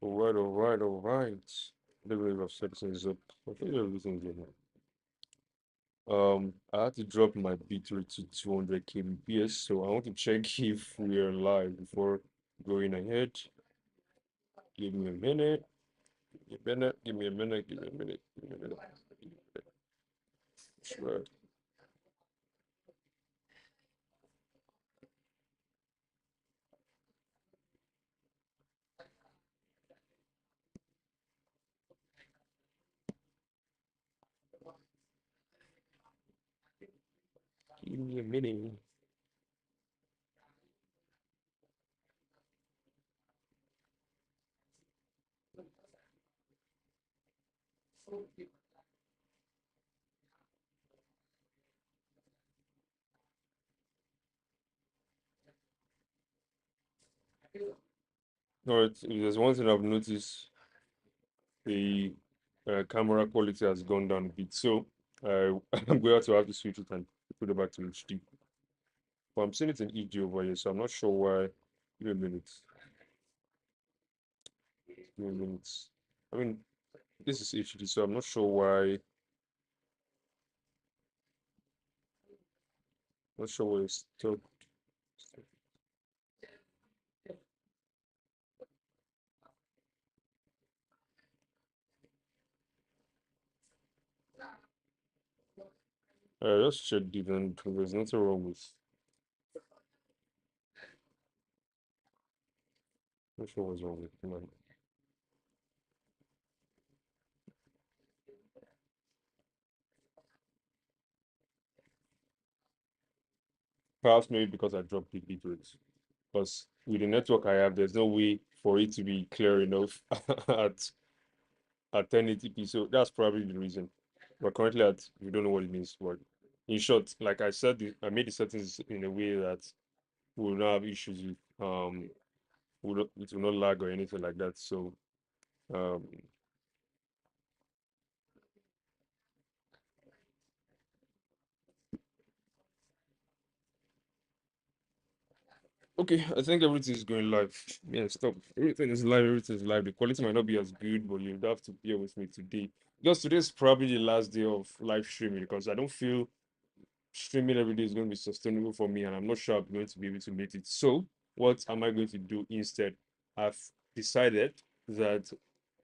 All right, all right, all right. The wave of section is up. I think everything's in. I had to drop my bitrate to 200 kbps, so I want to check if we are live before going ahead. Give me a minute. Give me a minute. Give me a minute. Give me a minute. Give me a minute. Sure. Give me a minute. All right. If there's one thing I've noticed, the camera quality has gone down a bit. So I'm going to have to switch it and put it back to HD. But I'm seeing it in ED over here, so I'm not sure why. Give me a minute. Give me a minute. I mean, this is HD, so I'm not sure why. Not sure why it's still. Just check the event. There's nothing wrong with. Not sure what's wrong with mine. Perhaps maybe because I dropped the bitrate. Because with the network I have, there's no way for it to be clear enough at 1080p. So that's probably the reason. But currently, we don't know what it means. But in short, like I said, I made the settings in a way that we will not have issues with it will not lag or anything like that. So um, okay, I think everything is going live. Yeah, stop. Everything is live. Everything is live. The quality might not be as good, but you have to bear with me today because today is probably the last day of live streaming because I don't feel streaming every day is going to be sustainable for me, and I'm not sure I'm going to be able to make it. So, what am I going to do instead? I've decided that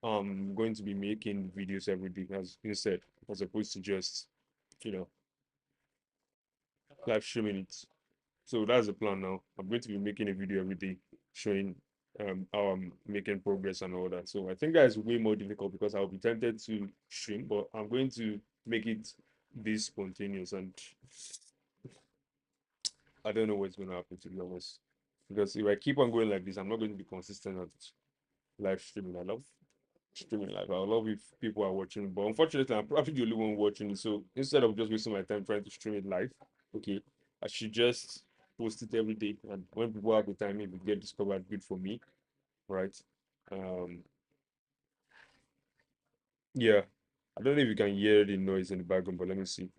I'm going to be making videos every day as opposed to just, you know, live streaming it. So that's the plan now. I'm going to be making a video every day showing how I'm making progress and all that. So I think that is way more difficult because I'll be tempted to stream, but I'm going to make it this spontaneous and I don't know what's going to happen to be honest. Because if I keep on going like this, I'm not going to be consistent at live streaming. I love streaming live. I love if people are watching, but unfortunately, I'm probably the only one watching it. So instead of just wasting my time trying to stream it live, okay, I should just post it every day. And when people have the time, if it get discovered, good for me, right? Um, yeah. I don't know if you can hear the noise in the background, but let me see.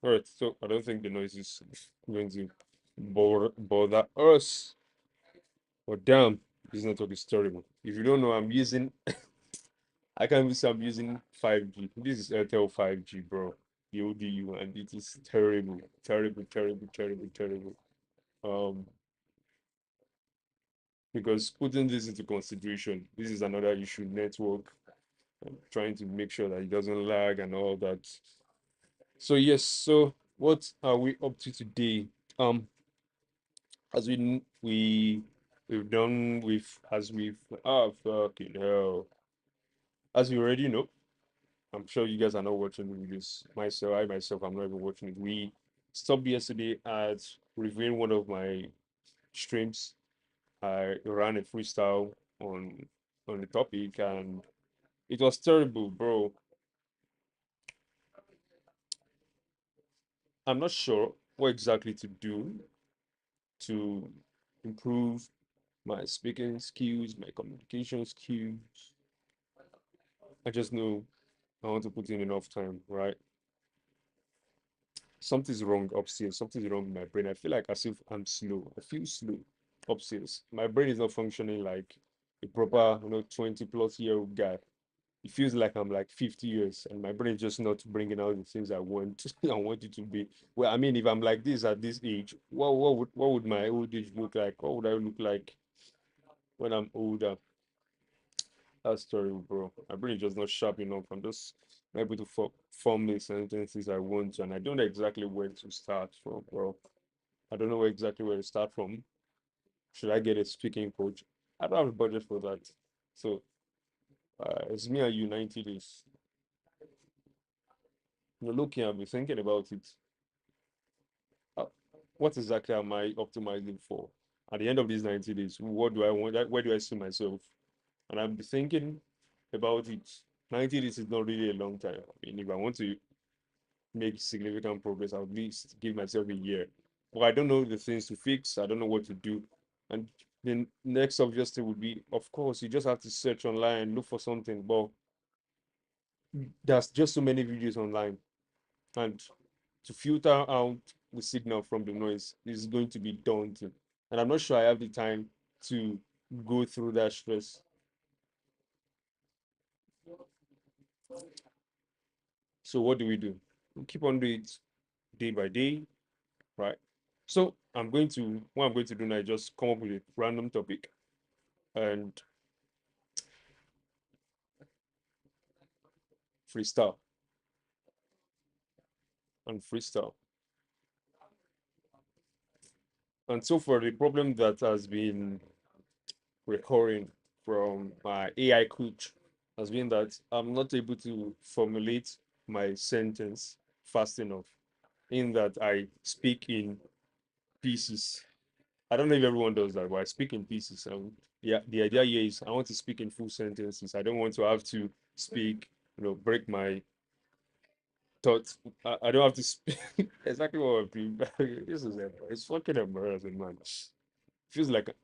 All right, so I don't think the noise is going to bother us. But damn, this network is terrible. If you don't know, I can't even say I'm using 5G. This is Airtel 5G, bro. The ODU, and it is terrible, terrible, terrible, terrible, terrible. Um, because putting this into consideration, this is another issue, network, trying to make sure that it doesn't lag and all that. So yes, so what are we up to today? As we've done with as we've fucking hell. As you already know, I'm sure you guys are not watching the videos. I myself, I'm not even watching it. We stopped yesterday at reviewing one of my streams. I ran a freestyle on on the topic, and it was terrible, bro. I'm not sure what exactly to do to improve my speaking skills, my communication skills. I just know I want to put in enough time, right? something's wrong upstairs. Something's wrong with my brain. I feel like as if I'm slow. I feel slow upstairs. My brain is not functioning like a proper, 20 plus year old guy. It feels like I'm like 50 years and my brain is just not bringing out the things I want. I want it to be. Well, I mean, if I'm like this at this age, what would my old age look like? What would I look like when I'm older? That's terrible, bro. My brain is just not sharp enough. I'm just not able to form the sentences I want to, and I don't know exactly where to start from, bro. I don't know exactly where to start from. Should I get a speaking coach? I don't have a budget for that. So it's me and you 90 days. Looking, I've been thinking about it. Uh, what exactly am I optimizing for? At the end of these 90 days, what do I want? Where do I see myself? And I'm thinking about it. 90 days is not really a long time. I mean, if I want to make significant progress, I'll at least give myself a year. But I don't know the things to fix. I don't know what to do. And the next obvious thing would be, of course, you just have to search online, look for something. But there's just so many videos online. And to filter out the signal from the noise is going to be daunting. And I'm not sure I have the time to go through that stress. So what do we do? We keep on doing it day by day, right? So what I'm going to do now is just come up with a random topic and freestyle and freestyle. And so for the problem that has been recurring from my AI coach has been that I'm not able to formulate my sentence fast enough, in that I speak in pieces. I don't know if everyone does that, but I speak in pieces. Yeah, the idea here is I want to speak in full sentences. I don't want to have to speak, break my thoughts. I don't have to speak exactly what I'm doing. It's fucking embarrassing, man. Feels like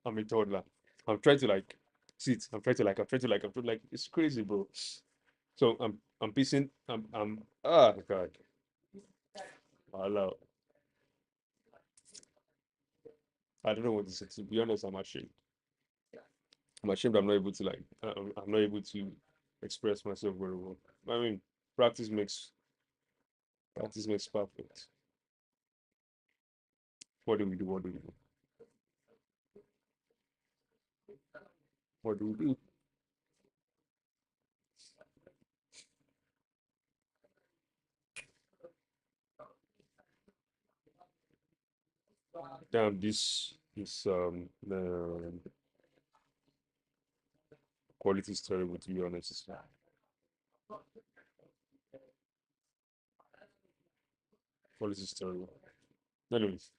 I'm a toddler. I'm trying to like sit. I'm trying to like. It's crazy, bro. So I'm pissing. God. Allow. I don't know what to say. To be honest, I'm ashamed. I'm ashamed. I'm not able to like. I'm not able to express myself very well. I mean, practice makes practice makes perfect. What do we do? What do we do? What do we do? Damn, this the quality is terrible. To be honest, quality is terrible. Anyways,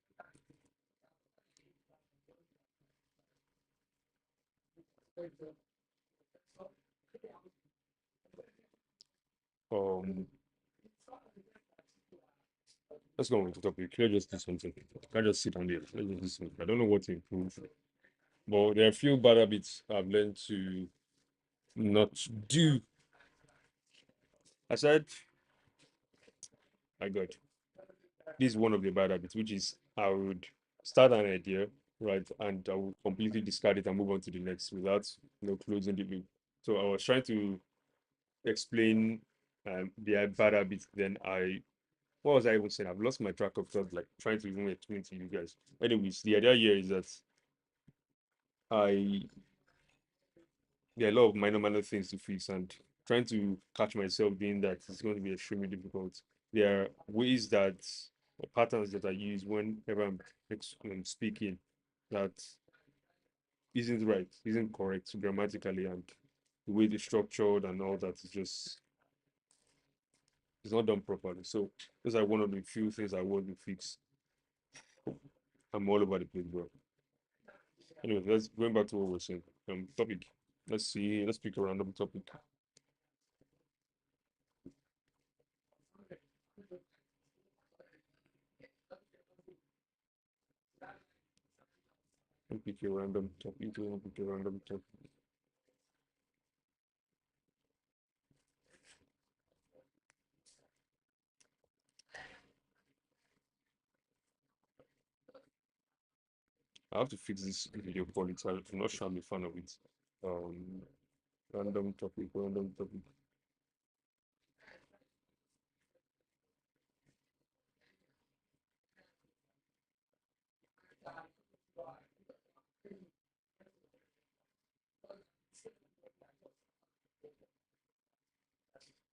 um, let's go on with the topic. Let's just do something. I can't just sit on there. Let's just do something. I don't know what to improve. But there are a few bad habits I've learned to not do. I said, my God, this is one of the bad habits, which is I would start an idea, right, and I would completely discard it and move on to the next without, closing the loop. So I was trying to explain the bad habits. Then what was I even saying? I've lost my track of thought, like trying to even explain to you guys. Anyways, the idea here is that I there are a lot of minor things to fix, and trying to catch myself doing that is going to be extremely difficult. There are ways that or patterns that I use whenever I'm speaking that isn't right, isn't correct grammatically, and the way it's structured and all that is just it's not done properly. So those are one of the few things I want to fix. I'm all over the place, bro. Anyway, let's going back to what we're saying. Topic. Let's see. Let's pick a random topic. Let's pick a random topic. Let's pick a random topic. I have to fix this video quality. I'm not sure I'm a fan of it. Um, random topic, random topic.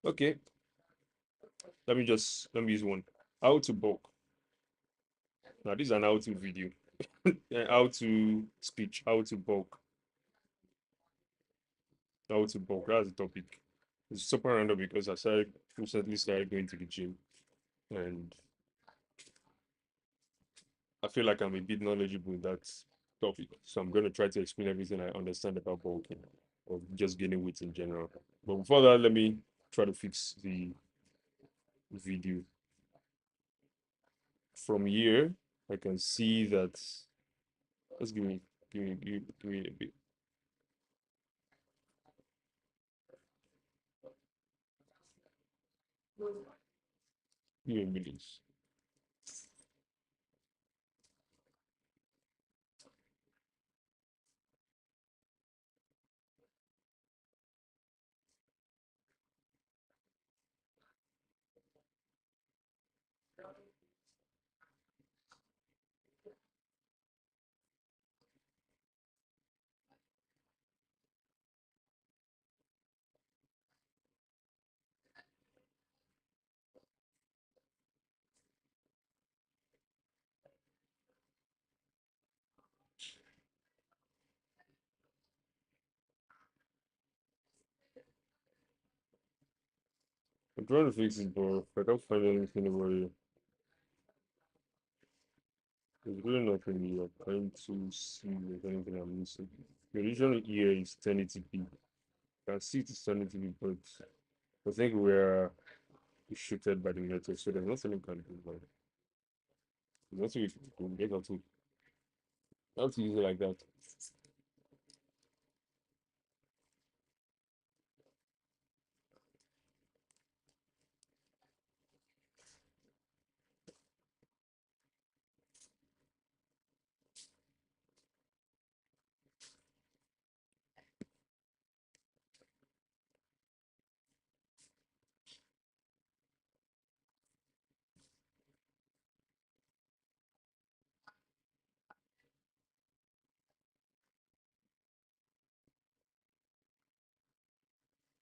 Okay, let me use one. How to bulk. Now this is an how to video. How to speech, how to bulk, how to bulk. That's the topic. It's super random because I started recently started going to the gym and I feel like I'm a bit knowledgeable in that topic. So I'm gonna try to explain everything I understand about bulking or just gaining weight in general. But before that, let me try to fix the video. From here, I can see that. Let's give me a bit. Give me a minute. I'm trying to fix it, but I can't find anything about it. There's really nothing here. I'm trying to see if there's anything I'm missing. The original here is 1080p. I can see it is 1080p, but I think we're restricted by the network, so there's nothing we can do about it. There's nothing we can get how to use it like that.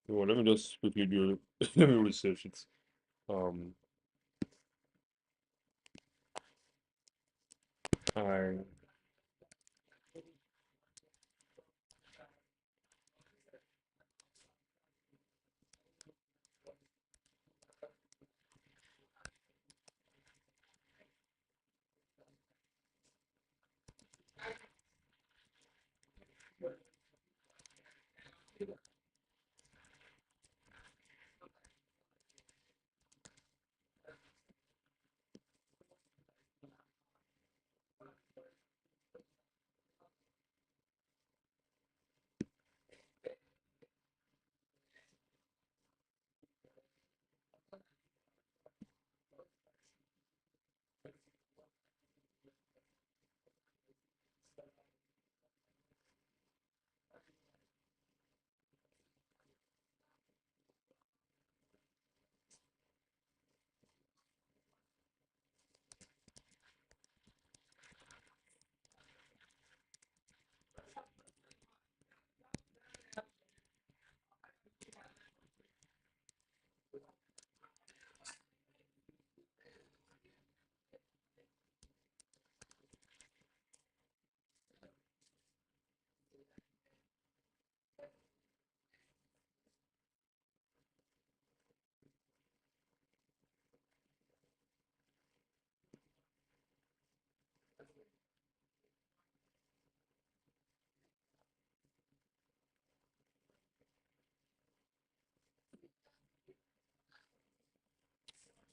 Well, let me just quickly do let me research it. Um I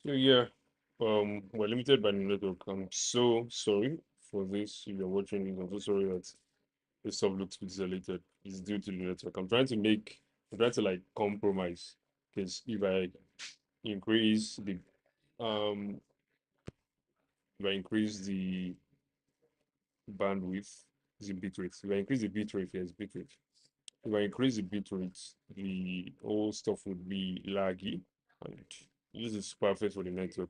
so yeah. We're limited by the network. I'm so sorry for this. If you're watching this, I'm so sorry that this stuff looks pixelated. It's due to the network. I'm trying to like compromise because increase the um if I increase bandwidth is the bit rate. If I increase the bit rate, here's bit rate. If I increase the bit rate, the whole stuff would be laggy, and this is perfect for the network.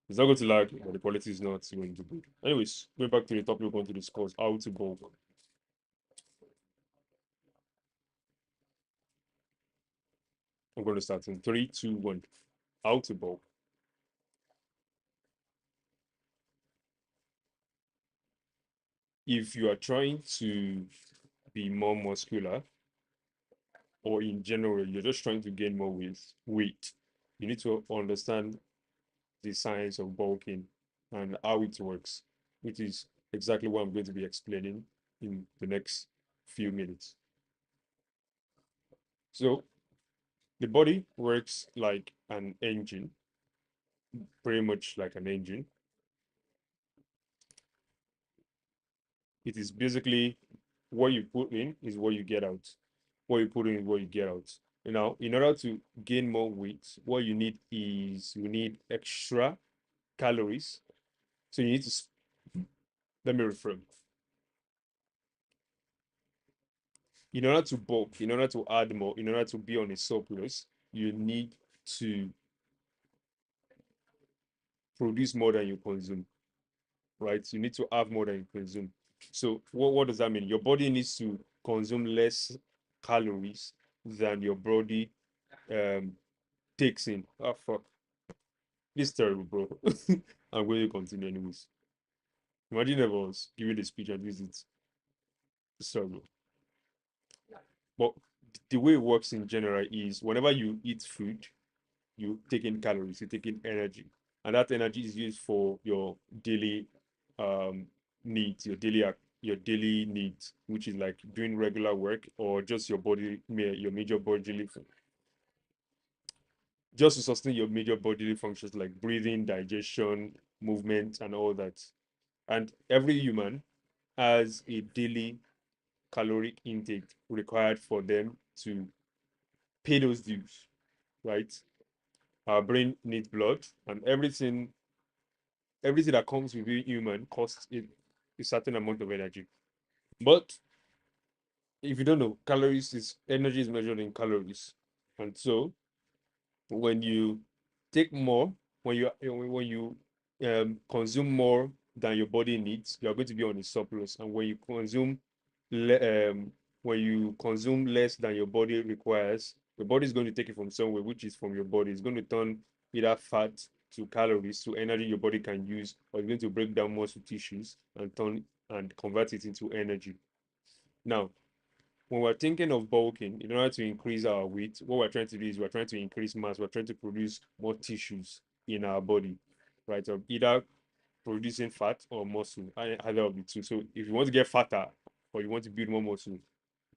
It's not going to lag, but the quality is not going to be good. Anyways, going back to the topic we're going to discuss, how to bulk. I'm going to start in 3, 2, 1. How to bulk. If you are trying to be more muscular, or in general, you're just trying to gain more weight, you need to understand the science of bulking and how it works, which is exactly what I'm going to be explaining in the next few minutes. So, the body works like an engine, pretty much like an engine. It is basically what you put in is what you get out. What you put in is what you get out. Now, in order to gain more weight, what you need is you need extra calories. So you need to, let me reframe. In order to bulk, in order to add more, in order to be on a surplus, you need to produce more than you consume, right? You need to have more than you consume. So what does that mean? Your body needs to consume less calories than your body um takes in. Oh fuck. This is terrible, bro. I'm going to continue anyways. Imagine if I was giving the speech and visit. It's terrible. But the way it works in general is whenever you eat food, you take in calories, you take in energy, and that energy is used for your daily um needs, your daily needs, which is like doing regular work or just your major bodily just to sustain your major bodily functions like breathing, digestion, movement, and all that. And every human has a daily caloric intake required for them to pay those dues, right? Our brain needs blood, and everything that comes with being human costs a certain amount of energy. But if you don't know, calories is energy is measured in calories. And so when you take more, when you consume more than your body needs, you are going to be on a surplus. And when you consume less than your body requires, your body is going to take it from somewhere, which is from your body. It's going to turn either fat to calories to energy your body can use, or it's going to break down muscle tissues and turn and convert it into energy. Now, when we're thinking of bulking, in order to increase our weight, what we're trying to do is we're trying to increase mass, we're trying to produce more tissues in our body, right? Or either producing fat or muscle, either of the two. So if you want to get fatter or you want to build more muscle,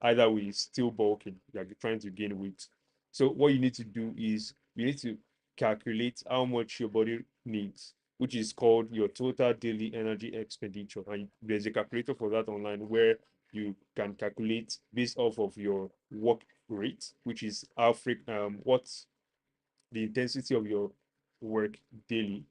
either way, it's still bulking, like you're trying to gain weight. So what you need to do is you need to calculate how much your body needs, which is called your total daily energy expenditure. And there's a calculator for that online where you can calculate based off of your work rate, which is what's the intensity of your work daily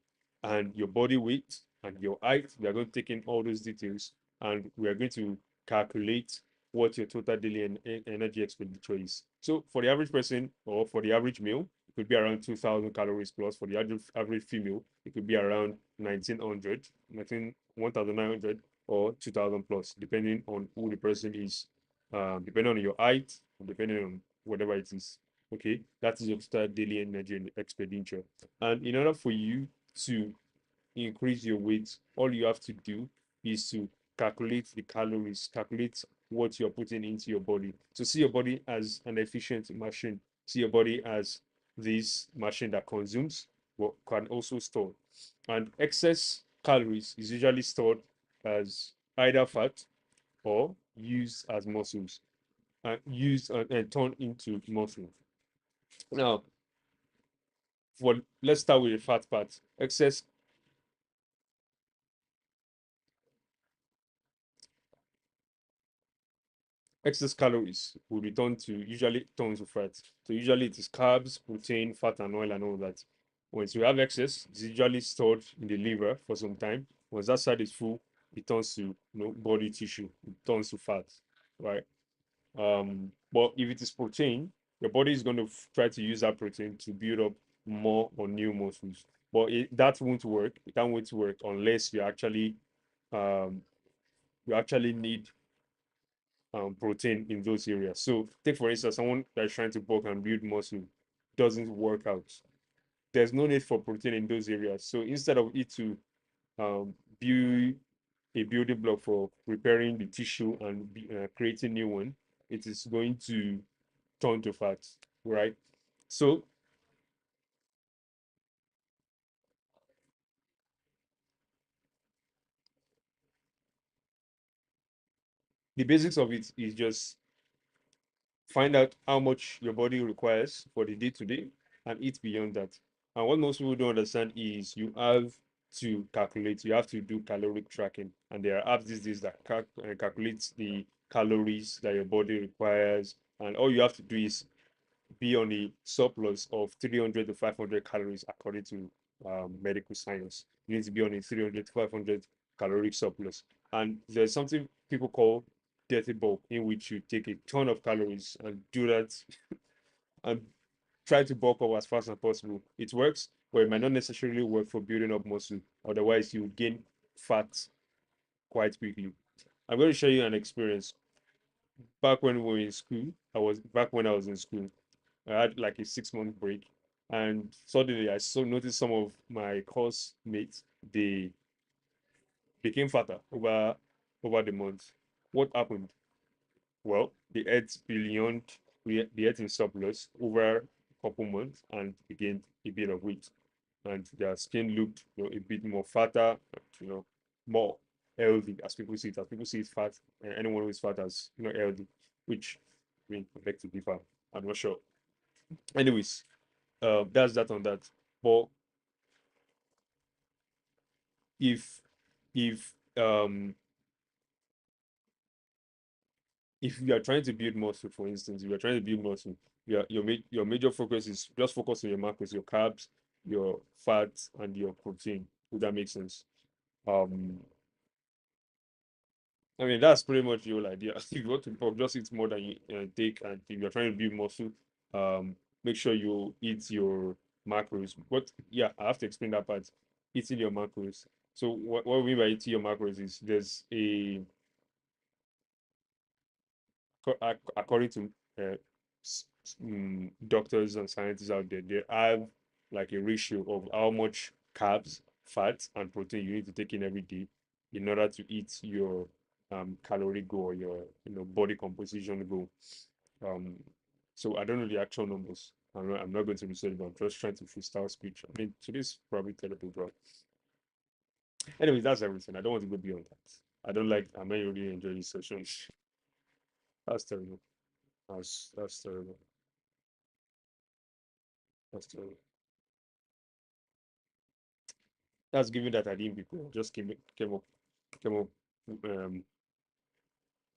and your body weight and your height. We are going to take in all those details and we are going to calculate what your total daily energy expenditure is. So for the average person or for the average male, it could be around 2,000 calories plus. For the average female, it could be around 1,900, 1,900 or 2,000 plus, depending on who the person is, depending on your height, depending on whatever it is. Okay, that is your total daily energy and expenditure. And in order for you to increase your weight, all you have to do is to calculate the calories, calculate what you're putting into your body. So see your body as an efficient machine. See your body as this machine that consumes but can also store. And excess calories is usually stored as either fat or used as muscles and used and turned into muscle. Now, let's start with the fat part. Excess calories will be turned to usually turn to fat. So usually it is carbs, protein, fat, and oil, and all that. Once you have excess, it's usually stored in the liver for some time. Once that side is full, it turns to body tissue, it turns to fat, right? But if it is protein, your body is going to try to use that protein to build up more or new muscles. But that won't work. It can't wait to work unless um, you actually need protein in those areas. So take for instance, someone that's trying to bulk and build muscle doesn't work out. There's no need for protein in those areas. So instead of it to build a building block for repairing the tissue and creating new one, it is going to turn to fat, right? So the basics of it is just find out how much your body requires for the day to day and eat beyond that. And what most people don't understand is you have to calculate, you have to do caloric tracking. And there are apps these days that calculates the calories that your body requires. And all you have to do is be on a surplus of 300 to 500 calories according to medical science. You need to be on a 300 to 500 caloric surplus. And there's something people call dirty bulk, in which you take a ton of calories and do that and try to bulk up as fast as possible. It works, but it might not necessarily work for building up muscle. Otherwise, you gain fat quite quickly. I'm going to show you an experience. Back when we were in school, I was back when I was in school. I had like a 6 month break, and suddenly I saw noticed some of my course mates, they became fatter over the months. What happened? Well, they ate beyond they ate in surplus over a couple months and they gained a bit of weight, and their skin looked a bit more fatter, more healthy as people see it. As people see it fat, and anyone who is fat as healthy, which I mean, I beg to differ. I'm not sure. Anyways, that's that on that. But if if um if you are trying to build muscle, for instance, if you're trying to build muscle, your major focus is just focus on your macros, your carbs, your fats, and your protein. If that makes sense. Um, I mean that's pretty much the whole idea. If you want to just eat more than you take, and if you're trying to build muscle, make sure you eat your macros. But yeah, I have to explain that part. Eating your macros. So what we mean by eating your macros is there's a according to uh, doctors and scientists out there, they have like a ratio of how much carbs, fats, and protein you need to take in every day in order to eat your calorie goal or your body composition goal. Um, so I don't know the actual numbers. I'm not going to research, but I'm just trying to freestyle speech. I mean, today's probably terrible, bro. Anyways, that's everything. I don't want to go beyond that. I'm not really enjoying this session. That's terrible. That's terrible. That's terrible. That's given that I didn't prepare. Just came up um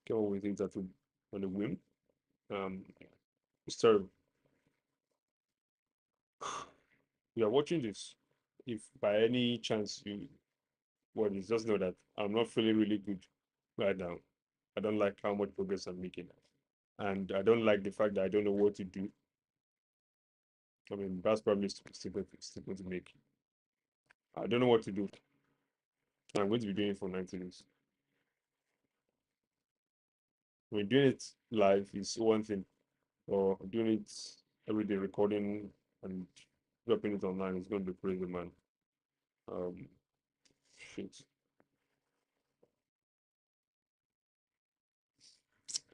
came up with things that would on the whim. Um it's terrible. You are watching this. If by any chance you what is just know that I'm not feeling really good right now. I don't like how much progress I'm making. And I don't like the fact that I don't know what to do. I mean that's probably still going to make. I don't know what to do. I'm going to be doing it for 90 days. I mean doing it live is one thing, or doing it every day, recording and dropping it online is going to be crazy, man. Um, shit.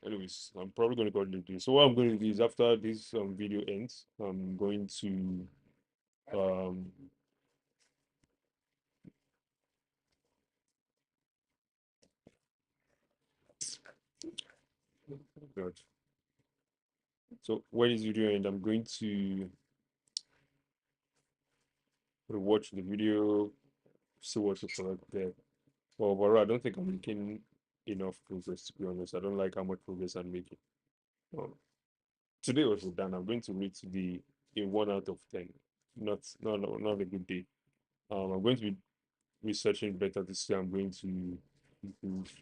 Anyways, I'm probably going to go do this. So what I'm going to do is after this video ends, I'm going to um God. So when this video ends, I'm going to watch the video, see what's correct there. But overall, I don't think I'm making enough progress, to be honest. I don't like how much progress I'm making. Um, Today was done. I'm going to rate the a 1 out of 10. Not a good day. I'm going to be researching better this year. I'm going to improve.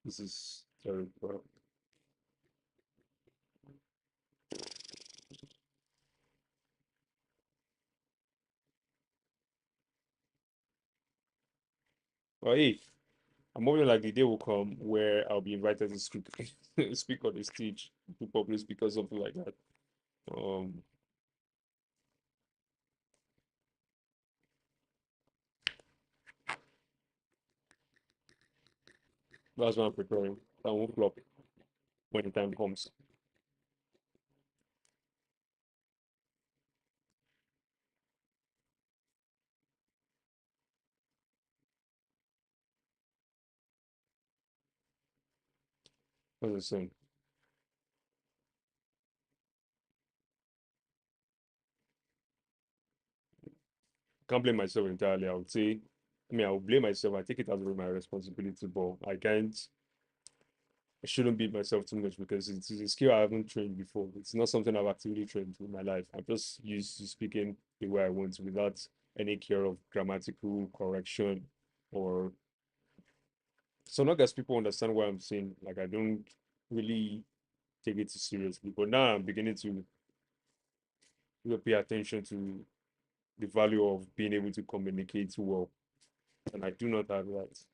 This is terrible. But hey, I'm hoping like the day will come where I'll be invited to speak speak on the stage to public speak or something like that. Um, that's what I'm preparing. That won't flop when the time comes. As I saying, can't blame myself entirely. I would say, I mean, I will blame myself. I take it as my responsibility, but I can't. I shouldn't beat myself too much because it's a skill I haven't trained before. It's not something I've actively trained in my life. I'm just used to speaking the way I want without any care of grammatical correction or so long as people understand what I'm saying. Like I don't really take it too seriously. But now I'm beginning to pay attention to the value of being able to communicate well. And I do not have that.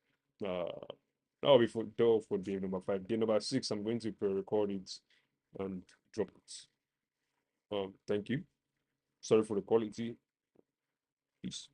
That'll be for door for day number five. Day number six, I'm going to pre-record it and drop it. Thank you. Sorry for the quality. Peace.